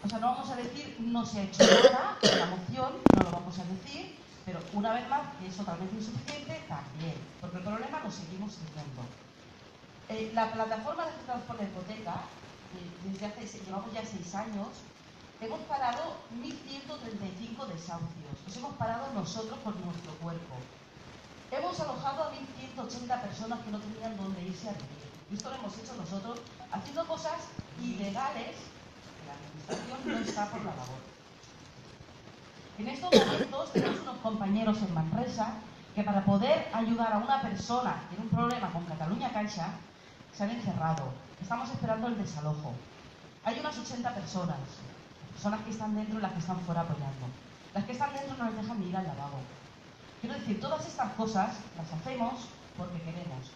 O sea, no vamos a decir no se ha hecho nada en la moción, no lo vamos a decir, pero una vez más, que es totalmente insuficiente, también, porque el problema lo seguimos teniendo. La plataforma de transporte de hipoteca, llevamos ya 6 años, hemos parado 1.135 desahucios. Los hemos parado nosotros con nuestro cuerpo. Hemos alojado a 1.180 personas que no tenían dónde irse a vivir. Y esto lo hemos hecho nosotros haciendo cosas ilegales que la administración no está por la labor. En estos momentos tenemos unos compañeros en Manresa que para poder ayudar a una persona que tiene un problema con Catalunya Caixa se han encerrado. Estamos esperando el desalojo. Hay unas 80 personas que están dentro y las que están fuera apoyando. Las que están dentro no les dejan ni ir al lavabo. Quiero decir, todas estas cosas las hacemos porque queremos,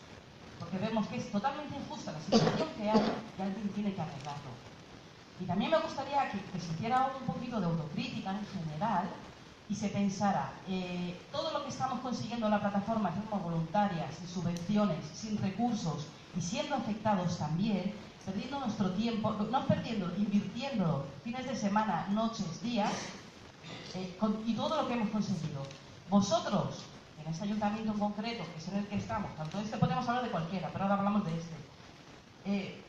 porque vemos que es totalmente injusta la situación que hay y alguien tiene que arreglarlo. Y también me gustaría que se hiciera un poquito de autocrítica en general y se pensara, todo lo que estamos consiguiendo en la plataforma de forma voluntaria, sin subvenciones, sin recursos y siendo afectados también, perdiendo nuestro tiempo, no perdiendo, invirtiendo fines de semana, noches, días, y todo lo que hemos conseguido. Vosotros, en este ayuntamiento en concreto, que es en el que estamos, tanto podemos hablar de cualquiera, pero ahora hablamos de este,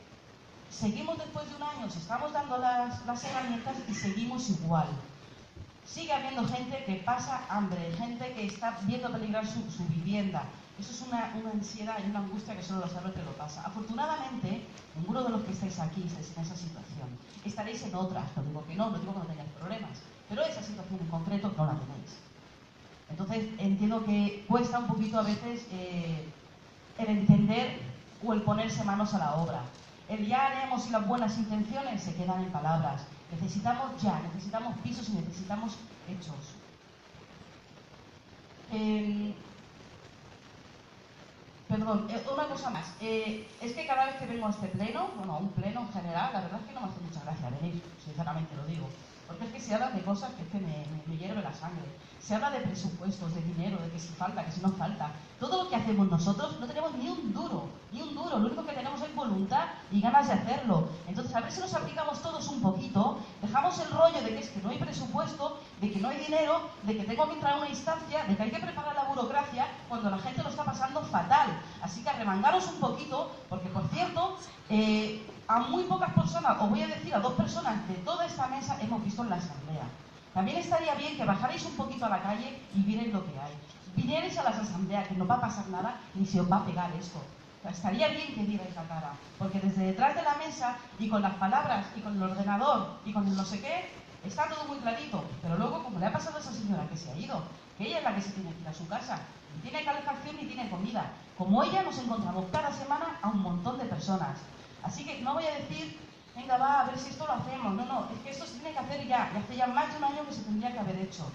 seguimos después de un año, os estamos dando las herramientas y seguimos igual. Sigue habiendo gente que pasa hambre, gente que está viendo peligrar su vivienda. Eso es una ansiedad y una angustia que solo lo sabe el que lo pasa. Afortunadamente, ninguno de los que estáis aquí estáis en esa situación. Estaréis en otras, no digo que no digo que no tengáis problemas, pero esa situación en concreto no la tenéis. Entonces, entiendo que cuesta un poquito a veces el entender o el ponerse manos a la obra. El ya haremos y las buenas intenciones se quedan en palabras. Necesitamos pisos y necesitamos hechos. Perdón, una cosa más. Es que cada vez que vengo a este pleno, bueno, a un pleno en general, la verdad es que no me hace mucha gracia venir, sinceramente lo digo. Porque es que se habla de cosas que es que me hierve la sangre. Se habla de presupuestos, de dinero, de que si falta, que si no falta. Todo lo que hacemos nosotros no tenemos ni un duro, ni un duro. Lo único que tenemos es voluntad y ganas de hacerlo. Entonces, a ver si nos aplicamos todos un poquito, dejamos el rollo de que es que no hay presupuesto, de que no hay dinero, de que tengo que entrar a una instancia, de que hay que preparar la burocracia cuando la gente lo está pasando fatal. Así que arremangaros un poquito, porque por cierto, a muy pocas personas, os voy a decir a 2 personas de toda esta mesa hemos visto en la asamblea. También estaría bien que bajarais un poquito a la calle y vierais lo que hay. Vinierais a las asambleas, que no va a pasar nada ni se os va a pegar esto. O sea, estaría bien que dierais la cara, porque desde detrás de la mesa y con las palabras y con el ordenador y con el no sé qué, está todo muy clarito. Pero luego, como le ha pasado a esa señora que se ha ido, que ella es la que se tiene que ir a su casa, ni tiene calefacción ni tiene comida. Como ella nos encontramos cada semana a un montón de personas. Así que no voy a decir, venga va, a ver si esto lo hacemos. No, es que esto se tiene que hacer ya. Y hace ya más de un año que se tendría que haber hecho.